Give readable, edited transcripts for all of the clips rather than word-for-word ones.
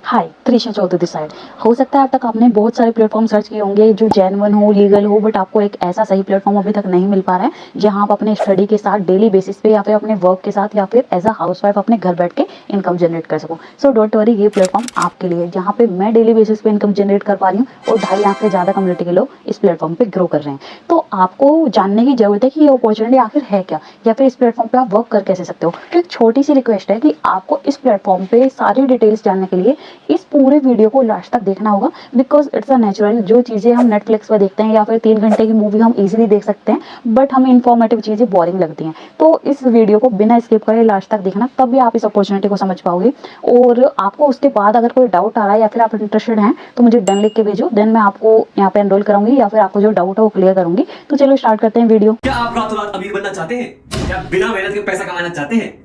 हाय, Trisha Chaudhary side. हो सकता है अब तक आपने बहुत सारे प्लेटफॉर्म सर्च किए होंगे जो जेन्युइन हो, लीगल हो, बट आपको एक ऐसा सही प्लेटफॉर्म अभी तक नहीं मिल पा रहा है जहां आप अपने स्टडी के साथ डेली बेसिस पे या फिर अपने वर्क के साथ या फिर एज अ हाउसवाइफ अपने घर बैठ के इनकम जनरेट कर सको। सो डोंट वरी, ये प्लेटफॉर्म आपके लिए है जहाँ पे मैं डेली बेसिस पे इनकम जनरेट कर पा रही हूँ और 2.5 लाख से ज़्यादा कम्युनिटी के लोग इस प्लेटफॉर्म पे ग्रो कर रहे हैं। तो आपको जानने की जरूरत है कि ये अपॉर्चुनिटी आखिर है क्या, या फिर इस प्लेटफॉर्म पे आप वर्क कर कैसे सकते हो। तो एक छोटी सी रिक्वेस्ट है कि आपको इस प्लेटफॉर्म पे सारी डिटेल्स जानने के लिए इस पूरे वीडियो को लास्ट तक देखना होगा, बिकॉज इट्स अ नेचुरल। जो चीज़ें हम नेटफ्लिक्स पर देखते हैं या फिर 3 घंटे की मूवी हम इजीली देख सकते हैं, बट हमें इन्फॉर्मेटिव चीज़ें बोरिंग लगती हैं। तो इस वीडियो को बिना स्किप करे लास्ट तक देखना, तब भी आप इस अपॉर्चुनिटी को समझ पाओगे। और आपको उसके बाद अगर कोई डाउट आ रहा है या फिर आप इंटरेस्टेड हैं तो मुझे डन लिख के भेजो, देन मैं आपको यहाँ पे एनरोल कराऊंगी या फिर आपको जो डाउट है वो क्लियर करूंगी। तो चलो स्टार्ट करते हैं वीडियो। क्या आप रातों रात अमीर बनना चाहते हैं? क्या बिना मेहनत के पैसा कमाना चाहते हैं?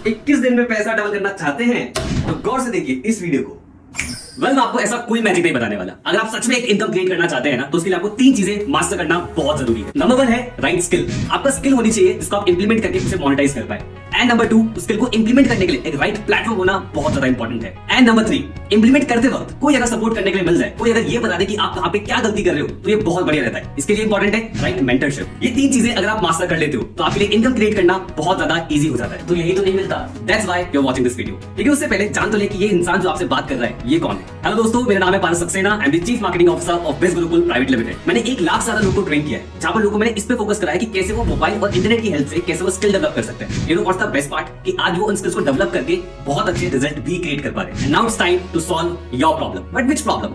21 दिन में पैसा डबल करना चाहते हैं? तो गौर से देखिए इस वीडियो को। मैं आपको ऐसा कोई मैजिक नहीं बताने वाला। अगर आप सच में एक इनकम क्रिएट करना चाहते हैं ना, तो उसके लिए आपको 3 चीजें मास्टर करना बहुत जरूरी है। नंबर 1 है राइट स्किल। आपका स्किल होनी चाहिए जिसको आप इंप्लीमेंट करके उसे मोनेटाइज कर पाए। एंड नंबर 2, स्किल को इंप्लीमेंट करने के लिए एक राइट प्लेटफॉर्म होना बहुत ज्यादा इंपॉर्टेंट है। एंड नंबर 3, इंप्लीमेंट करते वक्त कोई अगर सपोर्ट करने के लिए मिल जाए, कोई अगर ये बता दे कि आप कहां पे क्या गलती कर रहे हो, तो ये बहुत बढ़िया रहता है। इसके लिए इंपॉर्टेंट है राइट मेंटरशिप। ये 3 चीजें अगर आप मास्टर कर लेते हो तो आपके लिए इनकम क्रिएट करना बहुत ज्यादा इजी हो जाता है। तो यही तो नहीं मिलता, that's why you are watching this video. लेकिन उससे पहले जान तो ले कि ये इंसान जो आपसे बात कर रहा है ये कौन है। हेलो दोस्तों, मेरा नाम है Paras Saxena. I am the chief marketing officer of Biz Gurukul private limited. मैंने 1 लाख से ज्यादा लोगों को ट्रेन किया है, जहां पर लोगों को मैंने इस पे फोकस कराया कि कैसे वो मोबाइल और इंटरनेट की हेल्प से कैसे वो स्किल डेवलप कर सकते हैं। You know what's the best part, कि आज वो उन स्किल्स को डेवलप करके बहुत अच्छे रिजल्ट भी क्रिएट कर पा रहे हैं। Now it's time to solve your problem. But which problem?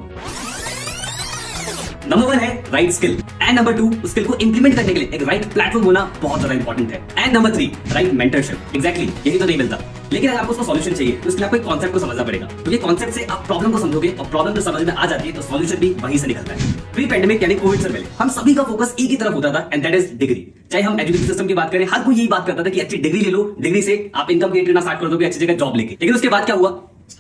Number 1 है right skill. And number 2, skill को इंप्लीमेंट करने के लिए एक राइट प्लेटफॉर्म होना बहुत ज्यादा इंपॉर्टेंट है। And number 3, right mentorship. Exactly, यही तो नहीं मिलता। लेकिन अगर आपको उसका सॉल्यूशन चाहिए तो इसके लिए आपको एक कॉन्सेप्ट को समझना पड़ेगा। तो ये कॉन्सेप्ट से आप प्रॉब्लम को समझोगे और प्रॉब्लम जो समझ में आ जाती है तो सॉल्यूशन भी वहीं से निकलता है। प्री पेंडेमिक यानी कोविड से पहले हम सभी का फोकस एक ही तरफ होता था, एंड दैट इज डिग्री। चाहे हम एजुकेशन सिस्टम की बात करें, हर कोई यही बात करता था कि अच्छी डिग्री ले लो, डिग्री से आप इनकम क्रिएट करना स्टार्ट कर दोगे अच्छी जगह जॉब लेके। लेकिन उसके बाद क्या हुआ?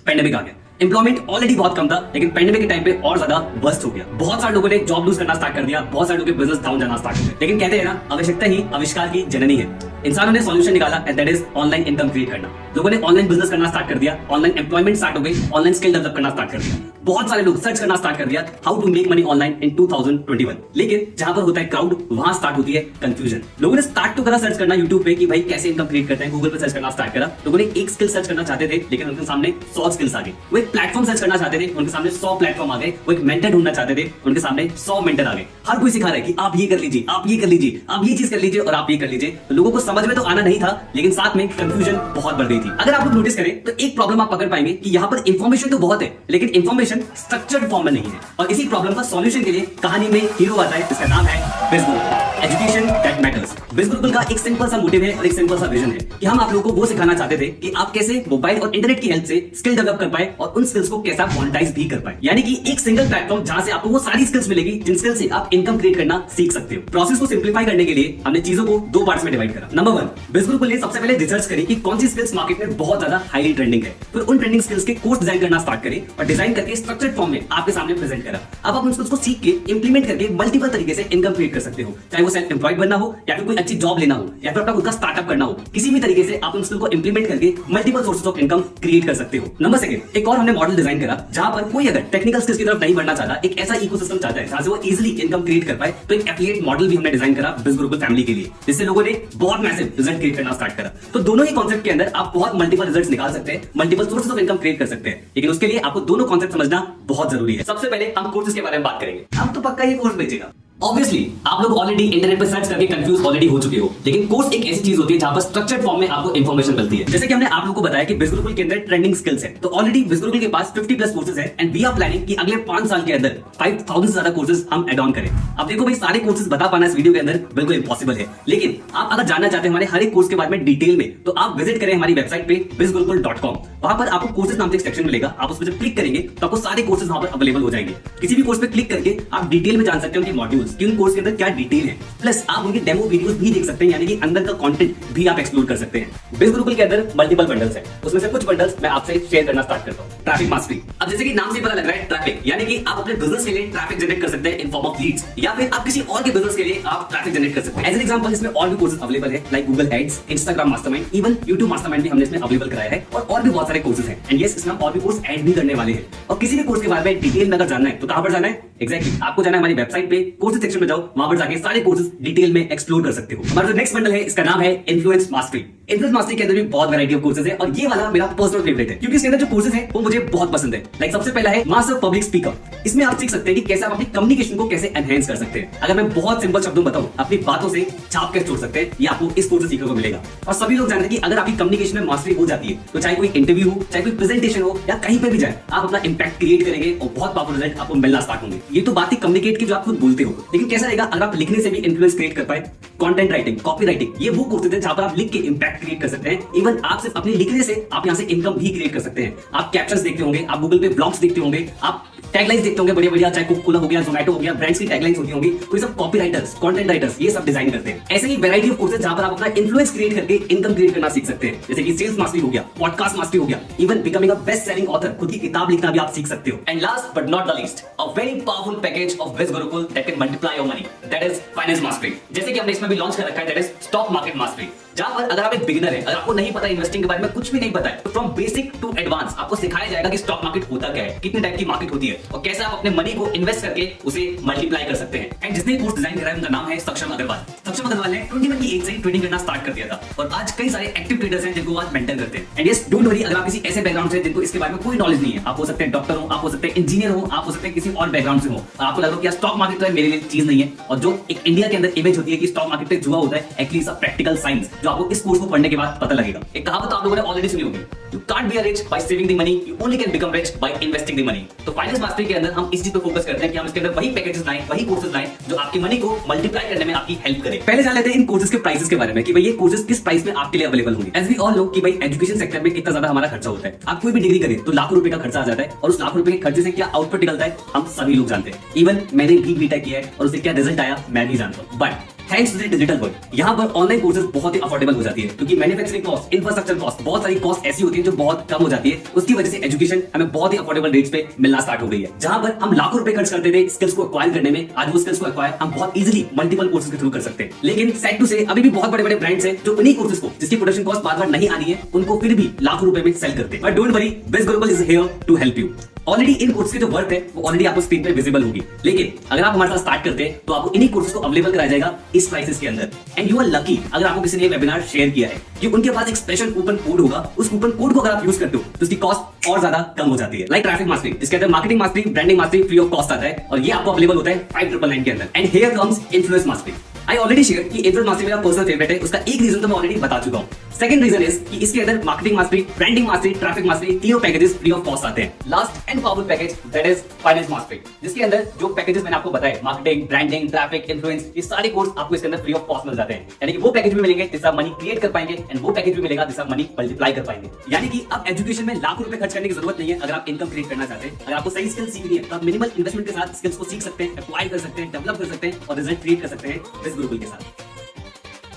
पेंडेमिक आ गया। एम्प्लॉयमेंट ऑलरेडी बहुत कम था, लेकिन पेंडेमिक के टाइम पे और ज्यादा वर्स्ट हो गया। बहुत सारे लोगों ने जॉब लूज करना स्टार्ट कर दिया, बहुत सारे लोगों के बिजनेस डाउन जाना स्टार्ट कर दिया। लेकिन कहते हैं ना, आवश्यकता ही आविष्कार की जननी है। इंसानों ने सॉल्यूशन निकाला, and that is online income create करना। लोगों ने ऑनलाइन बिजनेस करना स्टार्ट कर दिया, ऑनलाइन एम्प्लॉयमेंट स्टार्ट हो गई, ऑनलाइन स्किल डेवलप करना स्टार्ट कर दिया। बहुत सारे लोग सर्च करना स्टार्ट कर दिया how to make money online in 2021। लेकिन जहां पर होता है क्राउड, वहां स्टार्ट होती है कंफ्यूजन। लोगों ने स्टार्ट तो करा सर्च करना यूट्यूब पे कि भाई कैसे इनकम क्रिएट करते हैं, गूगल पे सर्च करना स्टार्ट करा। लोगों ने एक स्किल सर्च करना चाहते थे, लेकिन उनके सामने 100 स्किल्स आ गए। वो एक प्लेटफॉर्म सर्च करना चाहते थे, उनके सामने 100 प्लेटफॉर्म आ गए। वो एक मेंटर ढूंढना चाहते थे, उनके सामने 100 मेंटर आ गए। हर कोई सिखा रहा है कि आप ये कर लीजिए, आप ये कर लीजिए, आप ये चीज कर लीजिए और आप ये कर लीजिए। तो लोगों को समझ में तो आना नहीं था, लेकिन साथ में कंफ्यूजन बहुत बढ़ गई थी। अगर आप लोग नोटिस करें तो एक प्रॉब्लम आप पकड़ पाएंगे कि यहाँ पर इंफॉर्मेशन तो बहुत है, लेकिन इंफॉर्मेशन स्ट्रक्चर्ड फॉर्म में नहीं है। और इसी प्रॉब्लम का सॉल्यूशन के लिए कहानी में हीरो आता है, जिसका नाम है बिज गुरुकुल, एजुकेशन दैट मैटर्स। बिज गुरुकुल का एक सिंपल सा मोटिव है और एक सिंपल सा विजन है कि हम आप लोगों को वो सिखाना चाहते थे कि आप कैसे मोबाइल और इंटरनेट की हेल्प से स्किल डेवलप कर पाए और उन स्किल्स को कैसे मोनेटाइज भी कर पाए। यानी कि एक सिंगल प्लेटफॉर्म जहां से आपको वो सारी स्किल्स मिलेगी जिन स्किल से आप इनकम क्रिएट करना सीख सकते हो। प्रोसेस को सिंप्लीफाई करने के लिए हमने चीजों को 2 पार्ट्स में डिवाइड करा। नंबर 1, बिज गुरुकुल ने सबसे पहले रिसर्च करी कि कौन सी स्किल्स मार्केट में बहुत ज्यादा हाईली ट्रेंडिंग है। फिर उन ट्रेंडिंग स्किल्स के कोर्स डिजाइन करना स्टार्ट करें और डिजाइन करके स्ट्रक्चर्ड फॉर्म में आपके सामने प्रेजेंट करा। अब आप उन स्किल्स को सीख के इंप्लीमेंट करके मल्टीपल तरीके से इनकम क्रिएट कर सकते हो, चाहे वो सेल्फ एम्प्लॉयड बनना हो या फिर कोई अच्छी जॉब लेना हो या फिर अपना खुद का स्टार्टअप करना हो। किसी भी तरीके से आप उन स्किल को इंप्लीमेंट करके multiple sources of income create कर सकते हो। नंबर 2, एक और हमने मॉडल डिजाइन करा जहां पर कोई अगर टेक्निकल स्किल्स की तरफ नहीं बढ़ना चाहता, एक ऐसा इकोसिस्टम चाहता है जहां से वो इजीली इनकम क्रिएट कर पाए, तो एक एफिलिएट मॉडल भी हमने डिजाइन करा बिज गुरुकुल फैमिली के लिए, जिससे लोगों ने बहुत मैसिव रिजल्ट क्रिएट करना स्टार्ट करा। तो दोनों ही कॉन्सेप्ट के अंदर आप बहुत मल्टीपल रिजल्ट्स निकाल सकते हैं, multiple sources of income create कर सकते हैं। लेकिन उसके लिए आपको दोनों कॉन्सेप्ट समझना बहुत जरूरी है। सबसे पहले हम कोर्सेज के बारे में बात करेंगे। हम तो पक्का ये कोर्स बेचेगा। ऑब्वियसली आप लोग ऑलरेडी इंटरनेट पर सर्च करके कंफ्यूज ऑलरेडी हो चुके हो, लेकिन कोर्स एक ऐसी चीज होती है जहां पर स्ट्रक्चर्ड फॉर्म में आपको इंफॉर्मेशन मिलती है। जैसे कि हमने आप लोगों को बताया कि बिज गुरुकुल के अंदर ट्रेंडिंग स्किल्स है, तो ऑलरेडी बिज गुरुकुल के पास 50+ कोर्सेज है, एंड वी आर प्लानिंग कि अगले 5 साल के अंदर 5000 से ज्यादा कोर्सेज हम ऐड ऑन करें। अब देखो भाई, सारे कोर्सेज बता पाना इस वीडियो के अंदर बिल्कुल इंपॉसिबल है, लेकिन आप अगर जानना चाहते हैं हमारे हर एक कोर्स के बारे में डिटेल में, तो आप विजिट करें हमारी वेबसाइट पे bizgurukul.com। वहां पर आपको कोर्सेज नाम से एक सेक्शन मिलेगा, आप उस पर जब क्लिक करेंगे तो आपको सारे कोर्सेज वहां पर अवेलेबल हो जाएंगे। किसी भी कोर्स पे क्लिक करके आप डिटेल में जान सकते हो कि मॉड्यूल्स मॉड्यूल्स कि उन कोर्स के अंदर क्या डिटेल है, प्लस आप उनके डेमो वीडियोस भी देख सकते हैं, यानी कि अंदर का कंटेंट भी आप एक्सप्लोर कर सकते हैं। बिज गुरुकुल के अंदर मल्टीपल बंडल्स हैं, उसमें से कुछ बंडल्स मैं आपसे शेयर करना स्टार्ट करता हूं। ट्रैफिक मास्टरी, अब जैसे कि नाम से पता लग रहा है ट्रैफिक, यानी कि आप अपने बिजनेस के लिए ट्रैफिक जनरेट कर सकते हैं इन फॉर्म ऑफ लीड्स, या फिर आप किसी और के बिजनेस के लिए आप ट्रैफिक जनरेट कर सकते हैं। एज एन एग्जांपल इसमें और भी कोर्सेज अवेलेबल है, like Google ads, Instagram mastermind, even YouTube mastermind भी हमने इसमें अवेलेबल कराया है, और भी बहुत सारे कोर्सेज हैं। एंड यस, इसमें हम और भी कोर्स ऐड भी करने वाले हैं। और किसी भी कोर्स के बारे में डिटेल में अगर जानना है तो कहां पर जाना है? एग्जैक्टली आपको जाना है हमारी वेबसाइट पे, कोर्सेज सेक्शन में जाओ, वहां पर जाके सारे कोर्सेज डिटेल में एक्सप्लोर कर सकते हो। हमारा जो नेक्स्ट बंडल है इसका नाम है इन्फ्लुएंस मास्टरी। इन्फ्लुएंस मास्टरी के अंदर भी बहुत वैरायटी ऑफ कोर्सेज है, और ये वाला मेरा पर्सनल फेवरेट है क्योंकि इसके अंदर जो कोर्सेज है वो मुझे बहुत पसंद है। लाइक सबसे पहला है मास्टर पब्लिक स्पीकर। इसमें आप सीख सकते हैं कि कैसे आप अपनी कम्युनिकेशन को कैसे एनहेंस कर सकते हैं। अगर मैं बहुत सिंपल शब्दों में बताऊं, अपनी बातों से छाप कैसे छोड़ सकते हैं, ये आपको इस कोर्स से सीखने को मिलेगा। और सभी लोग जानते हैं कि अगर आपकी कम्युनिकेशन में मास्टरी हो जाती है तो चाहे कोई इंटरव्यू हो, चाहे कोई प्रेजेंटेशन हो, या कहीं पे भी जाए, आप अपना इंपैक्ट क्रिएट करेंगे और बहुत पावरफुल रिजल्ट आपको मिलना स्टार्ट होंगे। ये तो बात ही कम्युनिकेट की जो आप खुद बोलते हो, लेकिन कैसा रहेगा अगर आप लिखने से भी इन्फ्लुएंस क्रिएट कर पाए? कंटेंट राइटिंग, कॉपी राइटिंग, ये वो कोर्सेज हैं जहां पर आप लिख के इंपैक्ट क्रिएट कर सकते हैं। इवन आप सिर्फ अपने लिखने से आप यहां से इनकम भी क्रिएट कर सकते हैं। आप कैप्शंस देखते होंगे, आप गूगल पे ब्लॉग्स देखते होंगे, आप टैगलाइंस देखते होंगे बढ़िया, चाहे कोका हो गया, जोमैटो हो गया, ब्रांड्स की टैगलाइंस होती होंगी, तो ये सब कॉपी राइटर्स, कंटेंट राइटर्स ये सब डिजाइन करते हैं। ऐसे ही वैरायटी ऑफ कोर्सेज जहां पर आप अपना इन्फ्लुएंस क्रिएट करके इनकम क्रिएट करना सीख सकते हैं, जैसे कि सेल्स मास्टरी हो गया, पॉडकास्ट मास्टरी हो गया, even becoming a best selling author, खुद की किताब लिखना भी आप सीख सकते हो। And last but not the least, a very powerful package of Biz Gurukul that can multiply your money, that is finance mastery. जैसे कि हमने इसमें भी लॉन्च कर रखा है, that is stock market mastery, जहां पर अगर आप एक बिगिनर है, अगर आपको नहीं पता इन्वेस्टिंग के बारे में, कुछ भी नहीं पता है, तो फ्रॉम बेसिक टू एडवांस आपको सिखाया जाएगा कि स्टॉक मार्केट होता क्या है, कितने टाइप की मार्केट होती है, और कैसे आप अपने मनी को इन्वेस्ट करके उसे मल्टीप्लाई कर सकते हैं। एंड जिसने कोर्स डिजाइन करा है उनका नाम है सक्षम अग्रवाल। सक्षम अग्रवाल ने 21 की एज से ट्रेडिंग करना स्टार्ट कर दिया था, और आज कई सारे एक्टिव ट्रेडर्स हैं जिनको आज मेंटर करते हैं। एंड यस, डोंट वरी, अगर आप किसी ऐसे बैकग्राउंड से जिनको इसके बारे में कोई नॉलेज नहीं है, आप हो सकते हैं डॉक्टर हो, आप हो सकते हैं इंजीनियर हो, आप हो सकते हैं किसी और बैकग्राउंड से हो, आपको लग रहा है कि स्टॉक मार्केट तो है मेरे लिए चीज नहीं है, और जो एक इंडिया के अंदर इमेज होती है कि स्टॉक मार्केट पे जुआ होता है, actually it's a practical science, जो आपको इस कोर्स को पढ़ने के बाद पता लगेगा। एक कहावत आप लोगों ने ऑलरेडी सुनी होगी, you can't be rich by saving the money, you only can become rich by investing the money. तो फाइनेंस मास्टरी के अंदर हम इस चीज पे फोकस करते हैं कि हम इसके अंदर वही पैकेजेस लाएं, वही कोर्सेज लाएं जो आपकी मनी को मल्टीप्लाई करने में आपकी हेल्प करें। पहले जान लेते हैं इन कोर्सेज के प्राइसेस के बारे में कि भाई ये कोर्सेज किस प्राइस में आपके लिए अवेलेबल होंगे। एज वी ऑल नो कि भाई एजुकेशन सेक्टर में कितना ज्यादा हमारा खर्चा होता है। आप कोई भी डिग्री करें तो लाखों रुपए का खर्चा आ जाता है, और उस लाखों रुपए के खर्चे से क्या आउटपुट निकलता है हम सभी लोग जानते हैं। इवन मैंने भी बीटेक किया है और उससे क्या रिजल्ट आया मैं भी जानता हूं। But thanks to the digital world यहाँ पर ऑनलाइन कोर्सेज बहुत ही अफोर्डेबल हो जाती है, क्योंकि मैन्युफैक्चरिंग कॉस्ट, इंफ्रास्ट्रक्चर कॉस्ट, बहुत सारी कॉस्ट ऐसी होती है जो बहुत कम हो जाती है। उसकी वजह से एजुकेशन हमें बहुत ही अफोर्डेबल रेट्स पे मिलना स्टार्ट हो गई है। जहां पर हम लाखों रुपए खर्च करते थे स्किल्स को एक्वायर करने में, आज वो स्किल्स को एक्वायर हम बहुत इजीली मल्टीपल कोर्सेज के थ्रू कर सकते हैं। लेकिन सैड टू से अभी भी बहुत बड़े बड़े ब्रांड्स हैं जो उन्हीं कोर्सेज को, जिसकी प्रोडक्शन कॉस्ट बार बार नहीं आनी है, उनको फिर भी लाखों रुपए में सेल करते हैं। But don't worry, Biz Gurukul is here to help you. Already इन कोर्स की जो वर्थ है वो ऑलरेडी आपको स्क्रीन पे विजिबल होगी, लेकिन अगर आप हमारे साथ स्टार्ट करते हैं तो आपको इन्हीं कोर्सेज को अवेलेबल कराया जाएगा इस प्राइसेस के अंदर। एंड यू आर लकी अगर आपको किसी ने वेबिनार शेयर किया है कि उनके पास एक स्पेशल कूपन कोड होगा, उस कूपन कोड को अगर आप यूज करते हो तो उसकी कॉस्ट और ज्यादा कम हो जाती है। लाइक ट्रैफिक मास्टरी, जिसके अंदर marketing mastery, branding mastery free of cost आता है, और ये आपको अवेलेबल होता है 5999 के अंदर। And here comes influence mastery. I already share कि इन्फ्लुएंस मास्टरी मेरा पर्सनल फेवरेट है। उसका एक रीजन तो मैं ऑलरेडी बता चुका हूं। सेकंड रीजन इज कि इसके अंदर marketing mastery, branding mastery, traffic mastery, तीनों पैकेजेस फ्री ऑफ कॉस्ट आते हैं। Last and powerful package that is finance mastery, जिसके अंदर जो पैकेजेस मैंने आपको बताए, मार्केटिंग, ब्रांडिंग, ट्रैफिक, इन्फ्लुएंस, ये सारे कोर्स आपको इसके अंदर फ्री ऑफ कॉस्ट मिल जाते हैं। यानी कि वो पैकेज भी मिलेंगे जिससे आप मनी क्रिएट कर पाएंगे, एंड वो पैकेज भी मिलेगा जिससे आप मनी मल्टीप्लाई कर पाएंगे। यानी कि अब एजुकेशन में लाखों रुपए खर्च करने की जरूरत नहीं है अगर आप इनकम क्रिएट करना चाहते हैं। अगर आपको सही स्किल्स सीखनी है तो आप मिनिमल इन्वेस्टमेंट के साथ स्किल्स को सीख सकते हैं, एक्वायर कर सकते हैं, डेवलप कर सकते हैं, और रिजल्ट क्रिएट कर सकते हैं बिज गुरुकुल के साथ।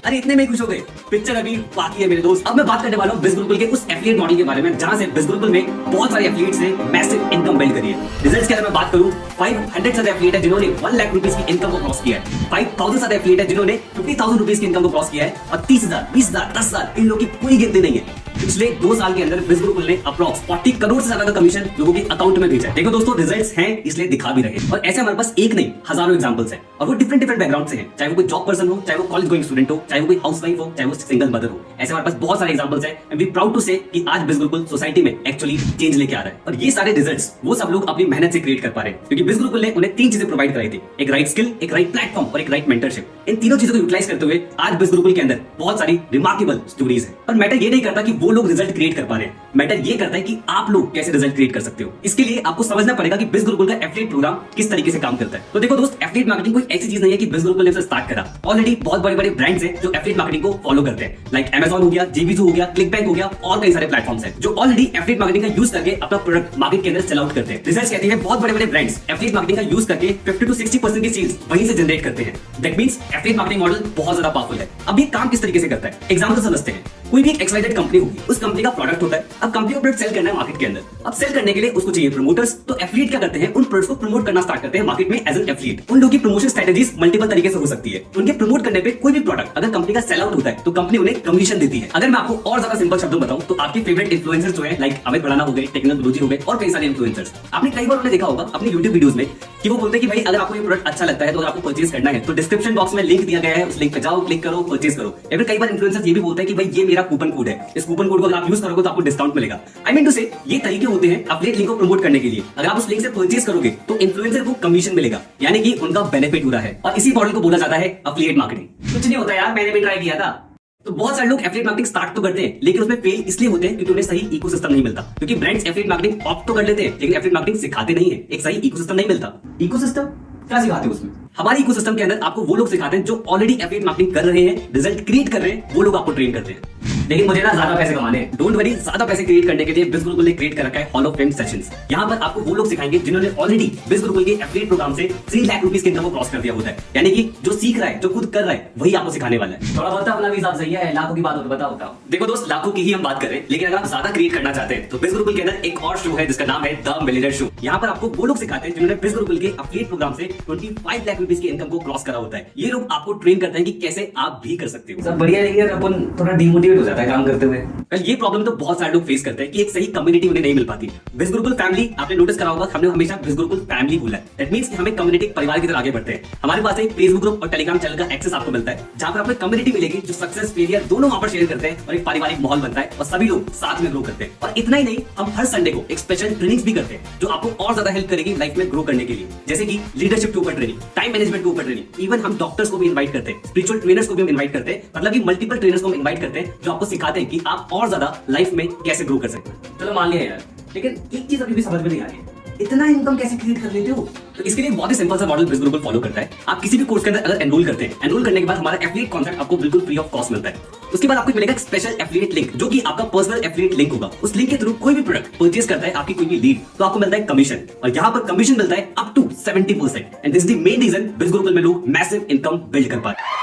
अरे इतने में खुश हो गए? पिक्चर अभी बाकी है मेरे दोस्त। अब मैं बात करने वाला हूं बिज गुरुकुल के उस एफिलिएट मॉडल के बारे में, जहां से बिज गुरुकुल में बहुत सारे एफिलिएट्स ने मैसिव इनकम बिल्ड करी है। रिजल्ट्स की अगर मैं बात करूं, 500 से एफिलिएट है जिन्होंने 1 लाख रुपीस की इनकम को क्रॉस किया है, 5000 से एफिलिएट है जिन्होंने 50,000 रुपीस की इनकम को क्रॉस किया है, और 30,000, 20,000, 10,000 इन लोगों की कोई गिनती नहीं है। पिछले 2 साल के अंदर बिज गुरुकुल ने अप्रॉक्स 40 करोड़ से ज्यादा का कमीशन लोगों के अकाउंट में भेजा है। देखो दोस्तों, रिजल्ट्स हैं इसलिए दिखा भी रहे हैं, और ऐसे हमारे पास एक नहीं हजारों एग्जांपल्स हैं, और वो डिफरेंट बैकग्राउंड से हैं। चाहे वो कोई जॉब पर्सन हो, चाहे वो कॉलेज गोइंग स्टूडेंट हो, चाहे वो कोई हाउसवाइफ हो, चाहे वो सिंगल मदर हो, ऐसे हमारे पास बहुत सारे एग्जांपल्स हैं। एंड वी प्राउड टू से कि आज बिज गुरुकुल सोसाइटी में एक्चुअली चेंज लेके आ रहा है, और ये सारे रिजल्ट्स वो सब लोग अपनी मेहनत से क्रिएट कर पा रहे हैं, क्योंकि बिज गुरुकुल ने उन्हें 3 चीजें प्रोवाइड कराई थी, एक राइट स्किल, एक राइट प्लेटफॉर्म और एक राइट मेंटरशिप। इन तीनों चीजों को यूटिलाइज करते हुए आज बिज गुरुकुल के अंदर बहुत सारी रिमार्केबल स्टोरीज है। पर मैटर ये नहीं करता कि वो वो लोग रिजल्ट क्रिएट कर पा रहे हैं, मैटर ये करता है कि आप लोग कैसे रिजल्ट क्रिएट कर सकते हो। इसके लिए आपको समझना पड़ेगा कि बिज़ गुरुकुल का एफिलिएट प्रोग्राम किस तरीके से काम करता है। तो देखो दोस्त, एफिलिएट मार्केटिंग कोई ऐसी चीज नहीं है कि बिज़ गुरुकुल ने उसे स्टार्ट करा। ऑलरेडी बहुत बड़े बड़े ब्रांड्स हैं जो एफिलिएट मार्केटिंग को फॉलो करते हैं, लाइक Amazon हो गया, जीवीजू हो गया, क्लिकबैंक हो गया, और कई सारे प्लेटफॉर्म्स हैं जो ऑलरेडी एफिलिएट मार्केटिंग का यूज करके अपना प्रोडक्ट मार्केट के अंदर सेल आउट करते हैं। रिसर्च कहती है बहुत बड़े बड़े ब्रांड्स एफिलिएट मार्केटिंग का यूज करके 50 to 60% की सेल्स वहीं से जनरेट करते हैं। That means affiliate marketing model बहुत ज्यादा पावरफुल है। अब ये काम किस तरीके से करता है, एग्जांपल समझते हैं। कोई भी एक XYZ कंपनी होगी, उस कंपनी का प्रोडक्ट होता है। अब कंपनी को प्रोडक्ट सेल करना है मार्केट के अंदर। अब सेल करने के लिए उसको चाहिए प्रमोटर्स। तो एफिलिएट क्या करते हैं, उन प्रोडक्ट्स को प्रमोट करना स्टार्ट करते हैं मार्केट में एज एन एफिलिएट। उन लोगों की प्रमोशन स्ट्रेटजीज मल्टीपल तरीके से हो सकती है। उनके प्रमोट करने पे कोई भी प्रोडक्ट अगर कंपनी का सेल आउट होता है तो कंपनी उन्हें कमीशन देती है। अगर मैं आपको और ज्यादा सिंपल शब्दों में बताऊं तो आपके फेवरेट इन्फ्लुएंसर्स जो है, लाइक अमित भड़ाना हो गए, टेक्नोलॉजी हो गए, और कई सारे इन्फ्लुएंसर्स, आपने कई बार उन्हें देखा होगा अपने यूट्यूब वीडियोस में कि वो बोलते हैं कि भाई अगर आपको ये प्रोडक्ट अच्छा लगता है तो अगर आपको परचेज करना है तो डिस्क्रिप्शन बॉक्स में लिंक दिया गया है, उस लिंक पे जाओ, क्लिक करो, परचेज करो। या फिर कई बार इन्फ्लुएंसर्स ये भी बोलते हैं कि भाई ये मेरा कूपन कोड है, इस कूपन कोड को अगर आप यूज करोगे तो आपको डिस्काउंट मिलेगा। आई मीन टू से ये तरीके होते हैं एफिलिएट लिंक को प्रमोट करने के लिए। अगर आप उस लिंक से परचेज करोगे तो इन्फ्लुएंसर को कमीशन मिलेगा, यानी कि उनका बेनिफिट हो रहा है। और इसी मॉडल को बोला जाता है एफिलिएट मार्केटिंग। कुछ नहीं होता यार, मैंने भी ट्राई किया था। तो बहुत सारे लोग एफिलिएट मार्केटिंग स्टार्ट तो करते हैं लेकिन उसमें फेल इसलिए होते हैं क्योंकि उन्हें सही इकोसिस्टम नहीं मिलता। क्योंकि ब्रांड्स एफिलिएट मार्केटिंग ऑप्ट तो कर लेते हैं लेकिन एफिलिएट मार्केटिंग सिखाते नहीं है, एक सही इकोसिस्टम नहीं मिलता। इकोसिस्टम क्या सिखाते हैं उसमें? हमारे इकोसिस्टम के अंदर आपको वो लोग सिखाते हैं जो ऑलरेडी एफिलिएट मार्केटिंग कर रहे हैं, रिजल्ट क्रिएट कर रहे हैं, वो लोग आपको ट्रेन करते हैं। लेकिन मुझे ना ज्यादा पैसे कमाने हैं। डोंट वरी, ज्यादा पैसे क्रिएट करने के लिए बिज़ गुरुकुल ने क्रिएट कर रखा है हॉल ऑफ फेम सेशंस। यहाँ पर आपको वो लोग सिखाएंगे जिन्होंने ऑलरेडी बिज़ गुरुकुल के एफिलिएट प्रोग्राम से 3 लाख रुपीस के इनकम को क्रॉस कर दिया होता है। यानी कि जो सीख रहा है, जो खुद कर रहा है, वही आपको सिखाने वाला है। थोड़ा बहुत अपना भी हिसाब सही है, लाखों की बात हो तो बताओ। देखो दोस्त, लाखों की ही हम बात कर रहे हैं, लेकिन अगर आप ज्यादा क्रिएट करना चाहते हैं तो बिज़ गुरुकुल के अंदर एक और शो है जिसका नाम है द मिलियनेयर शो। यहाँ पर आपको वो लोग सिखाते हैं जिन्होंने बिज़ गुरुकुल के एफिलिएट प्रोग्राम से 25 लाख रुपीस की इनकम को क्रॉस करा होता है। ये लोग आपको ट्रेन करते हैं कि कैसे आप भी कर सकते हो। सब बढ़िया, लेकिन अपन थोड़ा डिमोटिवेट हो जाता है काम करते हुए। ये प्रॉब्लम तो बहुत सारे लोग फेस करते हैं कि एक सही कम्युनिटी उन्हें नहीं मिल पाती। बिज़ गुरुकुल फैमिली, आपने नोटिस करा होगा, हमने हमेशा बिज़ गुरुकुल फैमिली बोला है। दैट मींस कि हमें कम्युनिटी परिवार की तरह आगे बढ़ते हैं। हमारे पास एक फेसबुक ग्रुप और टेलीग्राम चैनल का एक्सेस आपको मिलता है जहां पर आपको कम्युनिटी मिलेगी जो सक्सेस फेलियर दोनों वहां पर शेयर करते हैं और एक पारिवारिक माहौल बनता है और सभी लोग साथ में ग्रो करते हैं। और इतना ही नहीं, हम हर संडे को एक स्पेशल ट्रेनिंग्स भी करते हैं जो आपको और ज्यादा हेल्प करेगी लाइफ में ग्रो करने के लिए, जैसे कि लीडरशिप के ऊपर ट्रेनिंग, टाइम मैनेजमेंट के ऊपर ट्रेनिंग। इवन हम डॉक्टर्स को भी इन्वाइट करते हैं, स्पिरिचुअल ट्रेनर्स को भी हम इन्वाइट करते हैं, मतलब कि मल्टीपल ट्रेनर्स को हम इन्वाइट करते हैं जो आपको सिखाते हैं कि आप और ज्यादा लाइफ में कैसे ग्रो कर सकते हैं। चलो मान लिया यार, लेकिन एक चीज अभी भी समझ में नहीं आ रही है, इतना इनकम कैसे क्रिएट कर लेते हो? तो इसके लिए बहुत ही सिंपल सा मॉडल बिज़ गुरुकुल फॉलो करता है। आप किसी भी कोर्स के अंदर अगर एनरोल करते हैं, एनरोल करने के बाद हमारा एफिलिएट कॉन्सेप्ट आपको बिल्कुल फ्री ऑफ कॉस्ट मिलता है। उसके बाद आपको मिलेगा एक स्पेशल एफिलिएट लिंक जो कि आपका पर्सनल एफिलिएट लिंक होगा। उस लिंक के थ्रू कोई भी प्रोडक्ट परचेज करता है आपकी कोई भी लीड, तो आपको मिलता है कमीशन, और यहाँ पर कमीशन मिलता है up to 70%। And this is the main reason Biz Gurukul में लोग मैसिव इनकम बिल्ड कर पाते हैं।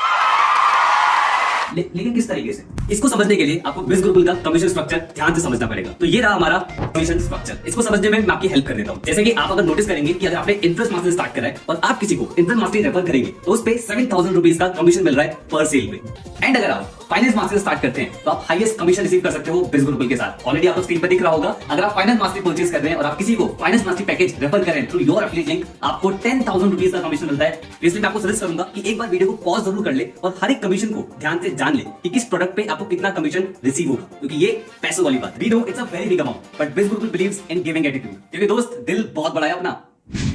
लेकिन किस तरीके से? इसको समझने के लिए आपको बिज़ गुरुकुल का कमीशन स्ट्रक्चर ध्यान से समझना पड़ेगा। तो ये रहा हमारा कमीशन स्ट्रक्चर। इसको समझने में मैं आपकी हेल्प कर देता हूं। जैसे कि आप अगर नोटिस करेंगे कि अगर आपने इन्फ्लुएंस मास्टरी स्टार्ट करा है और आप किसी को इन्फ्लुएंस मास्टरी रेफर करेंगे तो उस पे 7000 रुपीज का कमीशन मिल रहा है पर सेल पे। एंड अगर आप फाइनेंस मास्टरी स्टार्ट करते हैं तो आप हाईएस्ट कमीशन रिसीव कर सकते हो बिज़ गुरुकुल के साथ। ऑलरेडी आपको स्क्रीन पर दिख रहा होगा, अगर आप फाइनेंस मास्टरी परचेज कर रहे हैं और आप किसी को फाइनेंस मास्टरी पैकेज रेफर करें थ्रू योर एफिलिएट लिंक, आपको 10000 रुपीज का कमीशन मिलता है। इसलिए मैं आपको सजेस्ट करूंगा कि एक बार वीडियो को पॉज जरूर कर ले और हर एक कमीशन को ध्यान से जान ले कि किस प्रोडक्ट पे आपको कितना कमीशन रिसीव होगा, क्योंकि ये पैसों वाली बात। We know it's a very big amount, but Biz Gurukul believes in giving attitude. क्योंकि दोस्त, दिल बहुत बड़ा है अपना।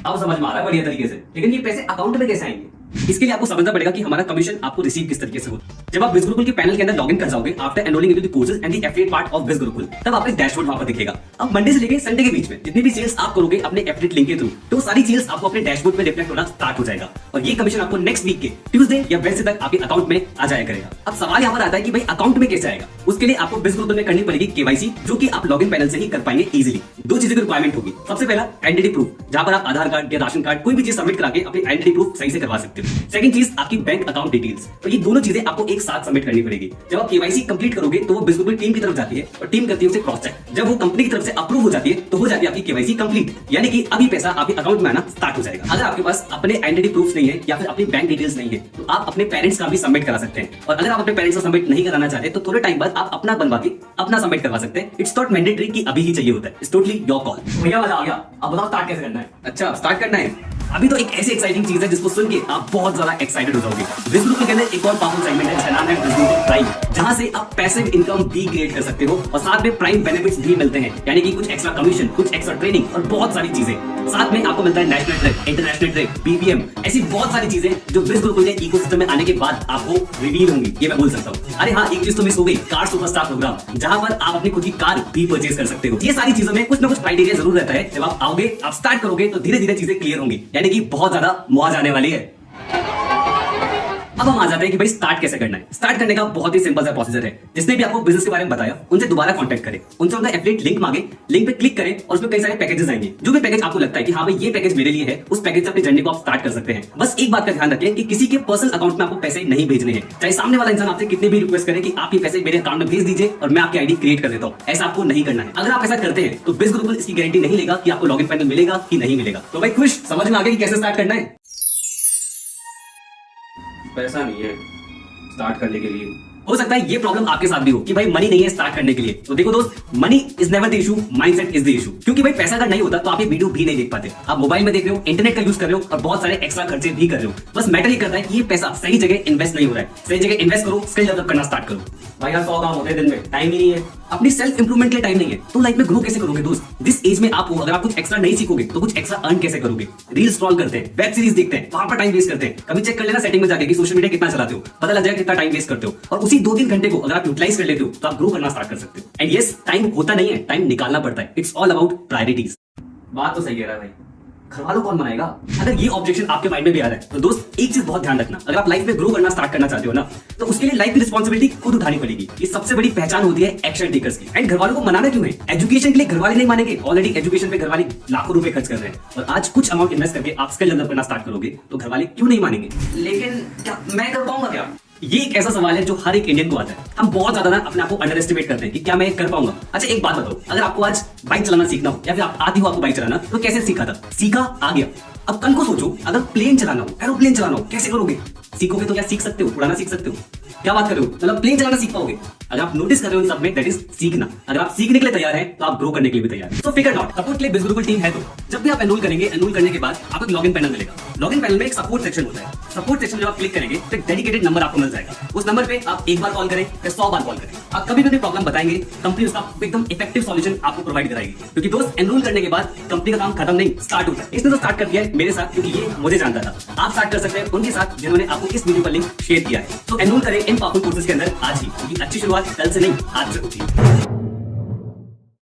अब समझ में आ रहा है बढ़िया तरीके से, लेकिन ये पैसे अकाउंट में कैसे आएंगे? इसके लिए आपको समझना पड़ेगा कि हमारा कमीशन आपको रिसीव किस तरीके से होता है। जब आप बिज़ गुरुकुल के पैनल के अंदर लॉगिन कर जाओगे after enrolling into the courses and the affiliate part of Biz Gurukul, तब आपको डैशबोर्ड वहां पर दिखेगा। अब मंडे से लेकर संडे के बीच में जितनी भी सेल्स आप करोगे अपने एफिलिएट लिंक के थ्रू, तो सारी सेल्स आपको अपने डैशबोर्ड में रिफ्लेक्ट होना स्टार्ट हो जाएगा और ये कमीशन आपको नेक्स्ट वीक के ट्यूसडे या वेडनेसडे तक आपके अकाउंट में आ जाया करेगा। अब सवाल यहाँ पर आता है कि भाई अकाउंट में कैसे आएगा? उसके लिए आपको बिज़ गुरुकुल में करनी पड़ेगी केवाईसी, जो कि आप लॉगिन पैनल से ही कर पाएंगे इजीली। दो चीजों की रिक्वायरमेंट होगी। सबसे पहला आइडेंटिटी प्रूफ, जहां पर आप आधार कार्ड या राशन कार्ड कोई भी चीज सबमिट करा के अपनी आइडेंटिटी प्रूफ सही से करवा सकते हो। सेकंड चीज आपकी बैंक अकाउंट डिटेल्स। तो ये दोनों चीजें आपको एक साथ सबमिट करनी पड़ेगी। जब आप केवाईसी कंप्लीट करोगे तो वो बिज़ गुरुकुल टीम की तरफ जाती है और टीम करती है उसे क्रॉस चेक। जब वो कंपनी की तरफ से अप्रूव हो जाती है तो हो जाती है आपकी केवाईसी कंप्लीट, यानी कि अभी पैसा आपके अकाउंट में आना स्टार्ट हो जाएगा। अगर आपके पास अपने आइडेंटिटी प्रूफ नहीं है या फिर अपनी बैंक डिटेल्स नहीं है तो आप अपने पेरेंट्स का भी सबमिट करा सकते हैं। और अगर आप अपने पेरेंट्स का सबमिट नहीं कराना चाहते तो थोड़े टाइम बाद आप अपना बनवा के अपना सबमिट करवा सकते हैं। इट्स नॉट मैंडेटरी कि अभी ही चाहिए होता है, इट्स टोटली योर कॉल। भैया मजा आ गया, अब बताओ स्टार्ट कैसे करना है? अच्छा, स्टार्ट करना है। अभी तो एक ऐसी एक्साइटिंग चीज है जिसको सुन के आप बहुत ज्यादा एक्साइटेड हो जाओगे। बिज़ गुरुकुल के अंदर एक और पावरफुल सेगमेंट है जिसका नाम है बिज़ गुरुकुल प्राइम, जहां से आप पैसिव इनकम भी क्रिएट कर सकते हो और साथ में प्राइम बेनिफिट्स भी मिलते हैं, यानी कि कुछ एक्स्ट्रा कमीशन, कुछ एक्स्ट्रा ट्रेनिंग और बहुत सारी चीजें। साथ में आपको मिलता है national track, international track, BPM, ऐसी बहुत सारी चीजें जो ब्रिज गुरुकुल के इकोसिस्टम में आने के बाद आपको रिवील होंगी, ये मैं बोल सकता हूँ। अरे हाँ, एक चीज तो मिस हो गई, कार सुपरस्टार प्रोग्राम, जहां पर आप अपनी खुद की कार भी परचेज कर सकते हो। ये सारी चीजों में कुछ ना कुछ क्राइटेरिया जरूर रहता है। जब आप आओगे, आप स्टार्ट करोगे तो धीरे धीरे चीजें क्लियर होंगी, यानी कि बहुत ज्यादा मौज आने वाली है। अब हम आ जाते हैं कि भाई स्टार्ट कैसे करना है। स्टार्ट करने का बहुत ही सिंपल सा प्रोसीजर है। जिसने भी आपको बिजनेस के बारे में बताया, उनसे दोबारा कांटेक्ट करें, उनसे उनका एफिलिएट लिंक मांगे, लिंक पे क्लिक करें और उसमें कई सारे पैकेजेस आएंगे। जो भी पैकेज आपको लगता है कि हाँ भाई ये पैकेज मेरे लिए है, उस पैकेज से अपनी जर्नी को आप स्टार्ट कर सकते हैं। बस एक बात का ध्यान रखें कि किसी के पर्सनल अकाउंट में आपको पैसे नहीं भेजने हैं। चाहे सामने वाला इंसान आपसे कितने भी रिक्वेस्ट करे कि आप ये पैसे मेरे अकाउंट में भेज दीजिए और मैं आपकी आईडी क्रिएट कर देता हूँ, ऐसा आपको नहीं करना है। अगर आप ऐसा करते हैं तो बिज गुरुकुल इसकी गारंटी नहीं लेगा कि आपको लॉगिन पैनल मिलेगा कि नहीं मिलेगा। तो भाई खुश, समझ में आ गया कि कैसे स्टार्ट करना है। पैसा नहीं है स्टार्ट करने के लिए। हो सकता है ये प्रॉब्लम आपके साथ भी हो कि भाई मनी नहीं है स्टार्ट करने के लिए। तो देखो दोस्त, money is never the issue, mindset is the issue. क्योंकि भाई पैसा अगर नहीं होता तो आप ये वीडियो भी नहीं देख पाते। आप मोबाइल में देख रहे हो, इंटरनेट का यूज कर रहे हो और बहुत सारे एक्स्ट्रा खर्चे भी कर रहे हो। बस मैटर ये करता है कि ये पैसा सही जगह इन्वेस्ट नहीं हो रहा है। सही जगह इन्वेस्ट करो, स्किल डेवलप करना स्टार्ट करो। भाई यार 100 काम होते हैं दिन में, टाइम ही नहीं है। अपनी सेल्फ इंप्रूवमेंट के लिए टाइम नहीं है तो लाइफ में ग्रो कैसे करोगे दोस्त? जिस एज में आप हो, अगर आप कुछ एक्स्ट्रा नहीं सीखोगे तो कुछ एक्स्ट्रा अर्न कैसे करोगे? रील स्क्रॉल करते हैं, वेब सीरीज देखते हैं, वहां पर टाइम वेस्ट करते हैं। कभी चेक कर लेना सेटिंग में जाके कि सोशल मीडिया कितना चलाते हो, पता लग जाएगा कितना टाइम वेस्ट करते हो। और उसी 2-3 घंटे को अगर आप यूटिलाइज कर लेते हो तो आप ग्रो करना स्टार्ट कर सकते हो। एंड यस, टाइम होता नहीं है, टाइम निकालना पड़ता है। It's all about priorities. बात तो सही कह रहा है भाई, घर वालों कौन मनाएगा? अगर ये ऑब्जेक्शन आपके माइंड में भी आ रहा है तो दोस्त एक चीज बहुत ध्यान रखना, अगर आप लाइफ में ग्रो करना स्टार्ट करना चाहते हो ना तो उसके लिए लाइफ की रिस्पॉन्सिबिलिटी खुद उठानी पड़ेगी। ये सबसे बड़ी पहचान होती है एक्शन टेकर्स की। एंड घर वालों को मनाना क्यों है? एजुकेशन के लिए घर वाले नहीं मानेंगे, ऑलरेडी एजुकेशन पे घर वाले लाखों रुपए खर्च कर रहे हैं और आज कुछ अमाउंट इन्वेस्ट करके आप स्किल डेवलप करना स्टार्ट करोगे तो घर वाले क्यों नहीं मानेंगे? लेकिन क्या मैं कर पाऊंगा क्या? ये एक ऐसा सवाल है जो हर एक इंडियन को आता है। हम बहुत ज्यादा ना अपने आप को अंडर एस्टिमेट करते हैं कि क्या मैं कर पाऊंगा। अच्छा एक बात बताओ, अगर आपको आज बाइक चलाना सीखना हो या फिर आप आती हो आपको बाइक चलाना, तो कैसे सीखा था? सीखा, आ गया। अब कल को सोचो, अगर प्लेन चलाना हो, एरोप्लेन चलाना हो, कैसे करोगे? सीखोगे तो क्या सीख सकते हो? उड़ाना सीख सकते हो? क्या बात कर रहे हो? मतलब प्लेन चलाना सीख पाओगे? अगर आप नोटिस कर रहे हो इन सब में, दैट इज सीखना। अगर आप सीखने के लिए तैयार हैं तो आप ग्रो करने के लिए भी तैयार हैं। तो फिकर नॉट, सपोर्ट के लिए बिज गुरुकुल टीम है। तो जब भी आप एनरोल करेंगे, एनरोल करने के बाद आपको एक लॉगिन पैनल मिलेगा। लॉगिन पैनल में एक सपोर्ट सेक्शन होता है। सपोर्ट सेक्शन जब आप क्लिक करेंगे तो एक डेडिकेटेड नंबर आपको मिल जाएगा। उस नंबर पे आप एक बार कॉल करें या 100 बार कॉल करें, आप कभी भी अपनी प्रॉब्लम बताएंगे, कंपनी उसका एकदम इफेक्टिव सॉल्यूशन आपको प्रोवाइड कराएगी। क्योंकि दोस्त एनरोल करने के बाद कंपनी का काम खत्म नहीं, स्टार्ट होता है। इसने तो स्टार्ट कर दिया है मेरे साथ, क्योंकि ये मुझे जानता था। आप स्टार्ट कर सकते हैं उनके साथ जिन्होंने आपको इस वीडियो का लिंक शेयर किया है। तो एनरोल करें इन पावरफुल कोर्सेज के अंदर आज ही, क्योंकि अच्छी शुरुआत कल से नहीं आज से होती है।